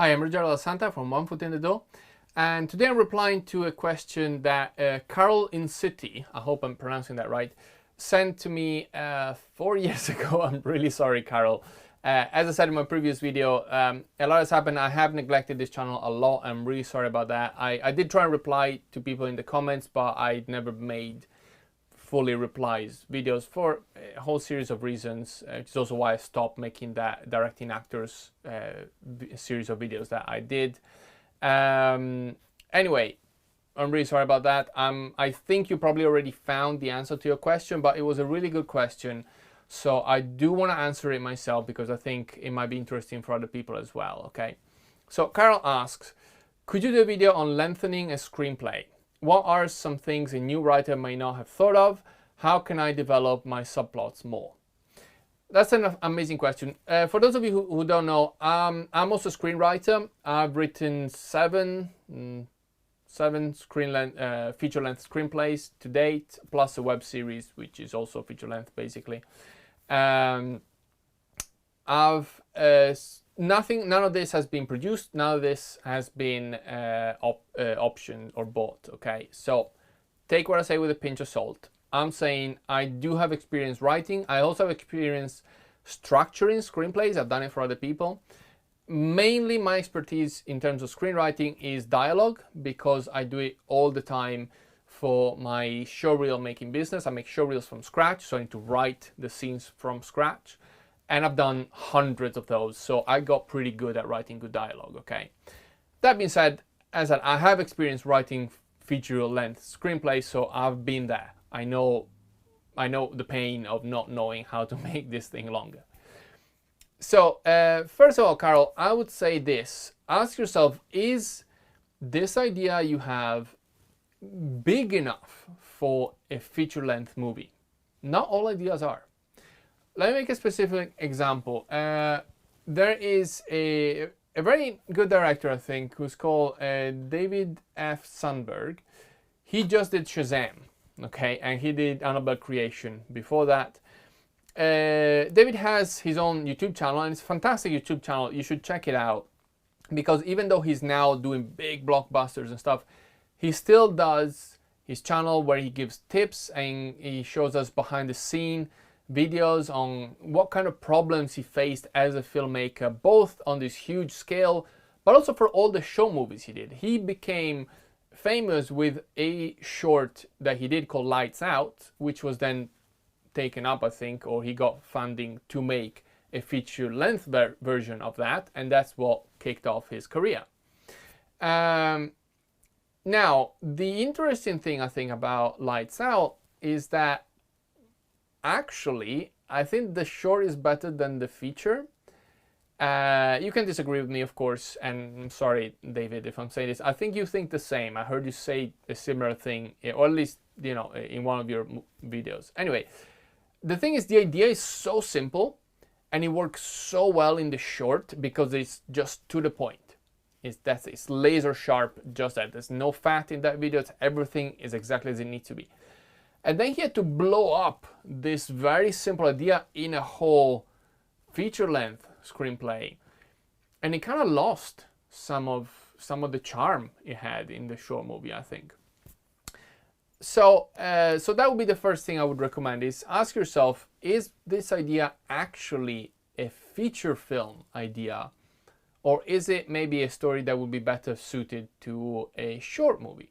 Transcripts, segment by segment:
Hi, I'm Ruggero Santa from One Foot in the Door, and today I'm replying to a question that Carol in City, I hope I'm pronouncing that right, sent to me 4 years ago. I'm really sorry, Carol. As I said in my previous video, a lot has happened. I have neglected this channel a lot. I'm really sorry about that. I did try and reply to people in the comments, but I never made fully replies videos for a whole series of reasons. It's also why I stopped making that directing actors series of videos that I did. Anyway, I'm really sorry about that. I think you probably already found the answer to your question, but it was a really good question. So I do want to answer it myself because I think it might be interesting for other people as well, okay? So Carol asks, could you do a video on lengthening a screenplay? What are some things a new writer may not have thought of? How can I develop my subplots more? That's an amazing question. For those of you who don't know, I'm also a screenwriter. I've written seven feature-length screenplays to date, plus a web series, which is also feature-length, basically. None of this has been produced. None of this has been optioned or bought. Okay, so take what I say with a pinch of salt. I'm saying I do have experience writing. I also have experience structuring screenplays. I've done it for other people. Mainly my expertise in terms of screenwriting is dialogue, because I do it all the time for my showreel making business. I make showreels from scratch, so I need to write the scenes from scratch. And I've done hundreds of those, so I got pretty good at writing good dialogue, okay? That being said, as I have experience writing feature-length screenplays, so I've been there. I know the pain of not knowing how to make this thing longer. So, first of all, Carol, I would say this. Ask yourself, is this idea you have big enough for a feature-length movie? Not all ideas are. Let me make a specific example. There is a very good director, I think, who's called David F. Sandberg. He just did Shazam, okay, and he did Annabelle Creation before that. David has his own YouTube channel, and it's a fantastic YouTube channel. You should check it out, because even though he's now doing big blockbusters and stuff, he still does his channel where he gives tips and he shows us behind the scene videos on what kind of problems he faced as a filmmaker, both on this huge scale, but also for all the show movies he did. He became famous with a short that he did called Lights Out, which was then taken up, I think, or he got funding to make a feature-length version of that, and that's what kicked off his career. Now, the interesting thing I think about Lights Out is that actually, I think the short is better than the feature. You can disagree with me, of course, and I'm sorry, David, if I'm saying this. I think you think the same. I heard you say a similar thing, or at least, you know, in one of your videos. Anyway, the thing is, the idea is so simple, and it works so well in the short because it's just to the point. It's laser sharp, just that. There's no fat in that video. Everything is exactly as it needs to be. And then he had to blow up this very simple idea in a whole feature-length screenplay, and it kind of lost some of the charm it had in the short movie, I think. So, so that would be the first thing I would recommend: is ask yourself, is this idea actually a feature film idea, or is it maybe a story that would be better suited to a short movie?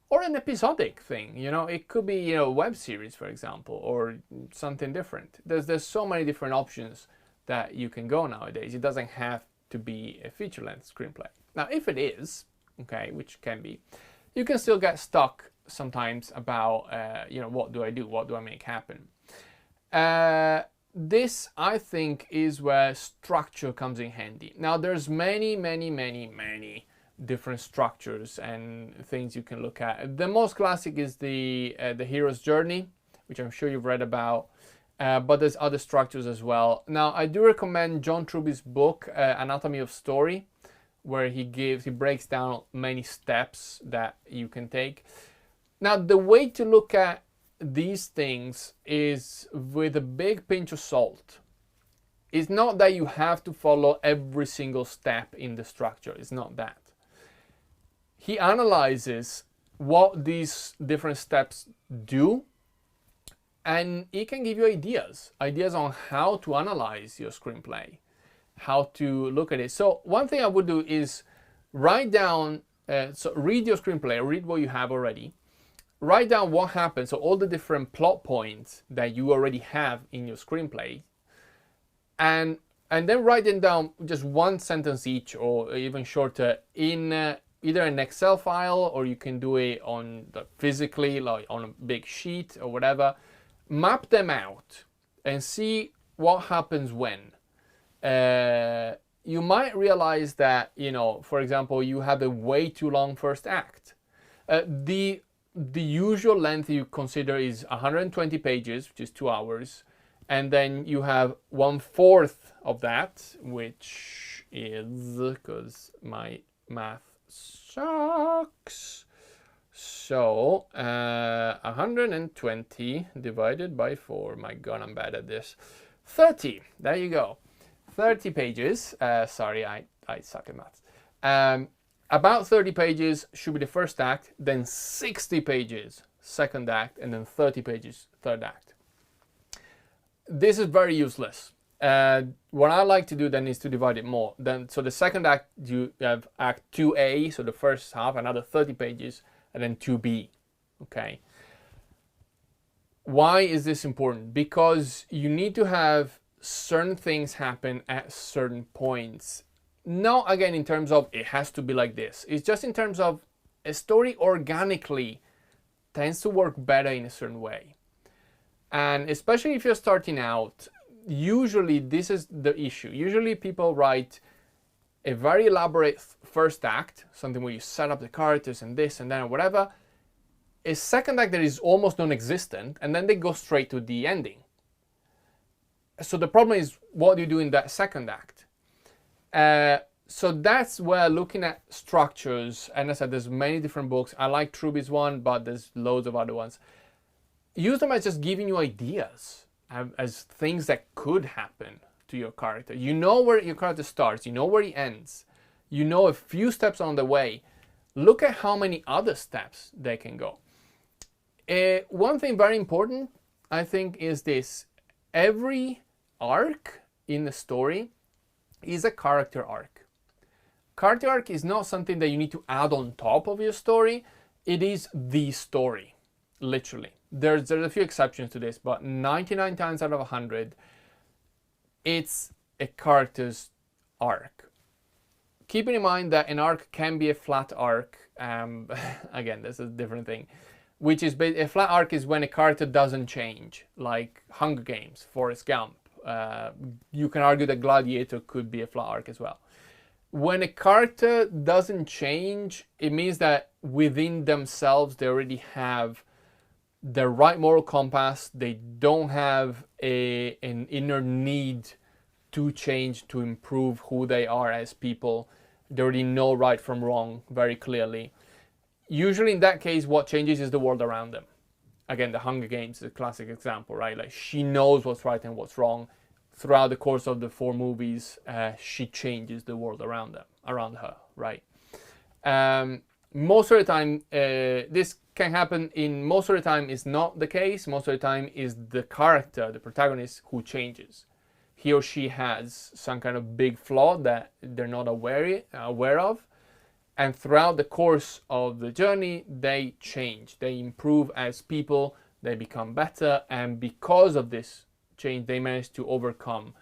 Or an episodic thing, you know, it could be, you know, a web series, for example, or something different. There's so many different options that you can go nowadays. It doesn't have to be a feature-length screenplay. Now, if it is, okay, which can be, you can still get stuck sometimes about, you know, what do I do? What do I make happen? This, I think, is where structure comes in handy. Now, there's many different structures and things you can look at. The most classic is the hero's journey, which I'm sure you've read about, but there's other structures as well. Now, I do recommend John Truby's book, Anatomy of Story, where he breaks down many steps that you can take. Now, the way to look at these things is with a big pinch of salt. It's not that you have to follow every single step in the structure. It's not that. He analyzes what these different steps do, and he can give you ideas on how to analyze your screenplay, how to look at it. So one thing I would do is write down, so read your screenplay, read what you have already, write down what happens, so all the different plot points that you already have in your screenplay, and then write them down, just one sentence each or even shorter, in either an Excel file, or you can do it on physically, like on a big sheet or whatever. Map them out and see what happens when. You might realize that, for example, you have a way too long first act. The usual length you consider is 120 pages, which is 2 hours. And then you have 1/4 of that, which is, because my math sucks. So 120 divided by 4. My God, I'm bad at this. 30. There you go. 30 pages. Sorry, I suck at maths. About 30 pages should be the first act, then 60 pages second act, and then 30 pages third act. This is very useless. What I like to do then is to divide it more. So the second act, you have Act 2A, so the first half, another 30 pages, and then 2B. Okay. Why is this important? Because you need to have certain things happen at certain points. Not again in terms of it has to be like this. It's just in terms of a story organically tends to work better in a certain way. And especially if you're starting out, usually this is the issue. Usually people write a very elaborate first act, something where you set up the characters and this and that and whatever, a second act that is almost non-existent, and then they go straight to the ending. So the problem is, what do you do in that second act? So that's where looking at structures, and as I said, there's many different books. I like Truby's one, but there's loads of other ones. Use them as just giving you ideas, as things that could happen to your character. You know where your character starts, you know where he ends, you know a few steps on the way. Look at how many other steps they can go. One thing very important, I think, is this. Every arc in the story is a character arc. Character arc is not something that you need to add on top of your story. It is the story, literally. There's a few exceptions to this, but 99 times out of 100, it's a character's arc. Keeping in mind that an arc can be a flat arc. Again, this is a different thing. Which is, a flat arc is when a character doesn't change, like Hunger Games, Forrest Gump. You can argue that Gladiator could be a flat arc as well. When a character doesn't change, it means that within themselves they already have the right moral compass. They don't have an inner need to change, to improve who they are as people. They already know right from wrong very clearly. Usually in that case, what changes is the world around them. Again, the Hunger Games is a classic example, right? Like, she knows what's right and what's wrong. Throughout the course of the 4 movies, she changes the world around her, right? Most of the time, this can happen. Most of the time is not the case. Most of the time is the character, the protagonist, who changes. He or she has some kind of big flaw that they're not aware of. And throughout the course of the journey, they change. They improve as people. They become better. And because of this change, they manage to overcome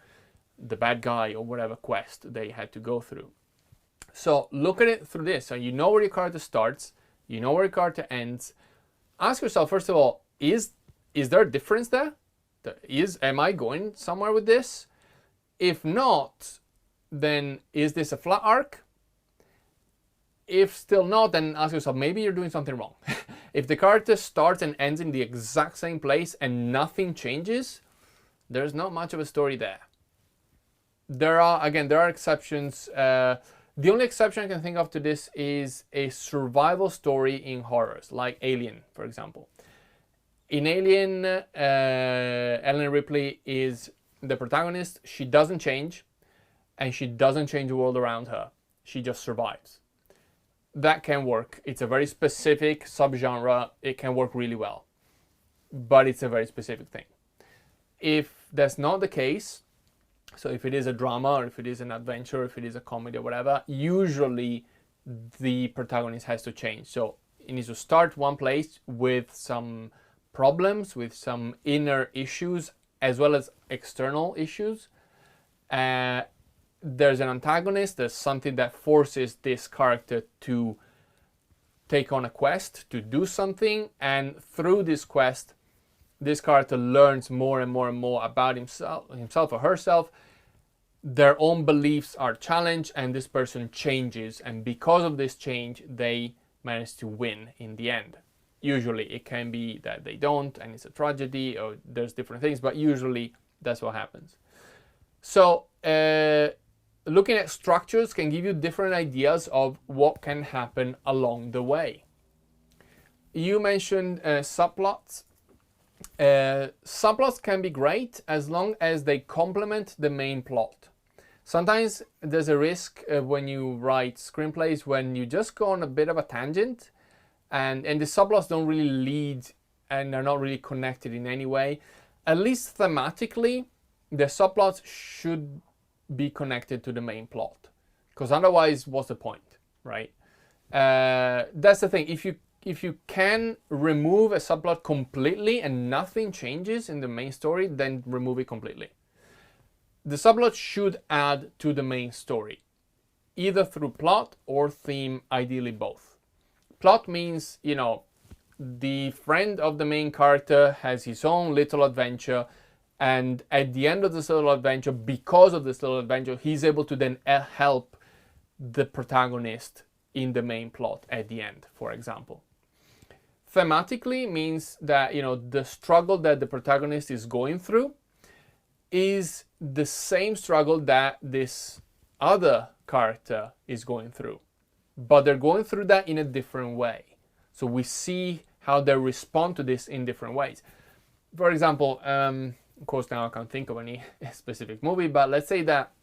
the bad guy or whatever quest they had to go through. So look at it through this. So you know where your character starts. You know where your character ends. Ask yourself, first of all, is there a difference there? Am I going somewhere with this? If not, then is this a flat arc? If still not, then ask yourself, maybe you're doing something wrong. If the character starts and ends in the exact same place and nothing changes, there's not much of a story there. There are exceptions. The only exception I can think of to this is a survival story in horrors, like Alien, for example. In Alien, Ellen Ripley is the protagonist, she doesn't change, and she doesn't change the world around her. She just survives. That can work. It's a very specific subgenre. It can work really well, but it's a very specific thing. If that's not the case, so if it is a drama, or if it is an adventure, if it is a comedy or whatever, usually the protagonist has to change. So it needs to start one place with some problems, with some inner issues, as well as external issues. There's an antagonist, there's something that forces this character to take on a quest, to do something, and through this quest, this character learns more and more and more about himself or herself. Their own beliefs are challenged, and this person changes, and because of this change, they manage to win in the end. Usually it can be that they don't, and it's a tragedy, or there's different things, but usually that's what happens. So looking at structures can give you different ideas of what can happen along the way. You mentioned subplots. Subplots can be great as long as they complement the main plot. Sometimes there's a risk when you write screenplays when you just go on a bit of a tangent, and the subplots don't really lead and are not really connected in any way. At least thematically, the subplots should be connected to the main plot, because otherwise, what's the point, right? That's the thing. If you can remove a subplot completely and nothing changes in the main story, then remove it completely. The subplot should add to the main story, either through plot or theme, ideally both. Plot means, you know, the friend of the main character has his own little adventure, and at the end of this little adventure, because of this little adventure, he's able to then help the protagonist in the main plot at the end, for example. Thematically means that, you know, the struggle that the protagonist is going through is the same struggle that this other character is going through, but they're going through that in a different way. So we see how they respond to this in different ways. For example, of course now I can't think of any specific movie, but let's say that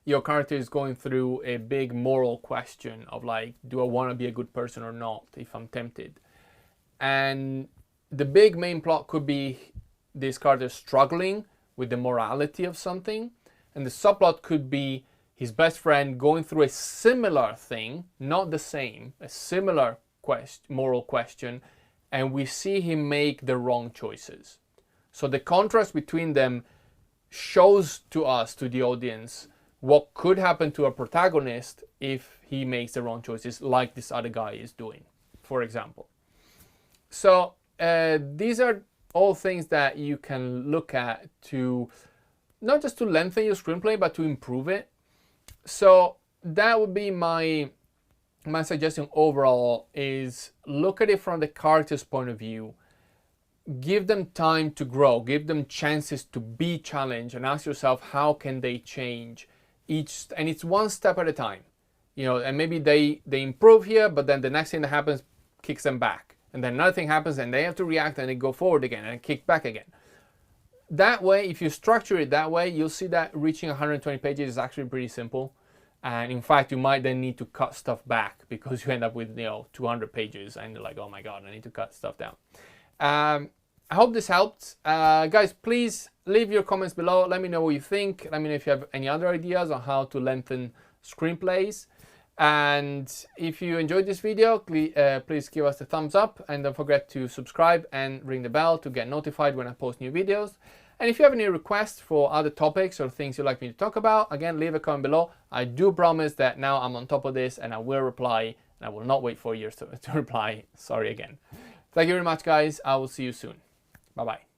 your character is going through a big moral question of like, do I want to be a good person or not if I'm tempted? And the big main plot could be this character struggling with the morality of something, and the subplot could be his best friend going through a similar thing, not the same, a similar moral question, and we see him make the wrong choices. So the contrast between them shows to us, to the audience, what could happen to a protagonist if he makes the wrong choices, like this other guy is doing, for example. So these are all things that you can look at to not just to lengthen your screenplay, but to improve it. So that would be my suggestion overall, is look at it from the character's point of view. Give them time to grow, give them chances to be challenged, and ask yourself, how can they change and it's one step at a time. You know, and maybe they improve here, but then the next thing that happens kicks them back. And then another thing happens and they have to react, and they go forward again and kick back again. That way, if you structure it that way, you'll see that reaching 120 pages is actually pretty simple. And in fact, you might then need to cut stuff back because you end up with, you know, 200 pages and you're like, oh my God, I need to cut stuff down. I hope this helped. Guys, please leave your comments below. Let me know what you think. Let me know if you have any other ideas on how to lengthen screenplays. And if you enjoyed this video, please give us a thumbs up, and don't forget to subscribe and ring the bell to get notified when I post new videos. And if you have any requests for other topics or things you'd like me to talk about, again, leave a comment below. I do promise that now I'm on top of this and I will reply, and I will not wait for years to reply. Sorry again. Thank you very much, guys. I will see you soon. Bye-bye.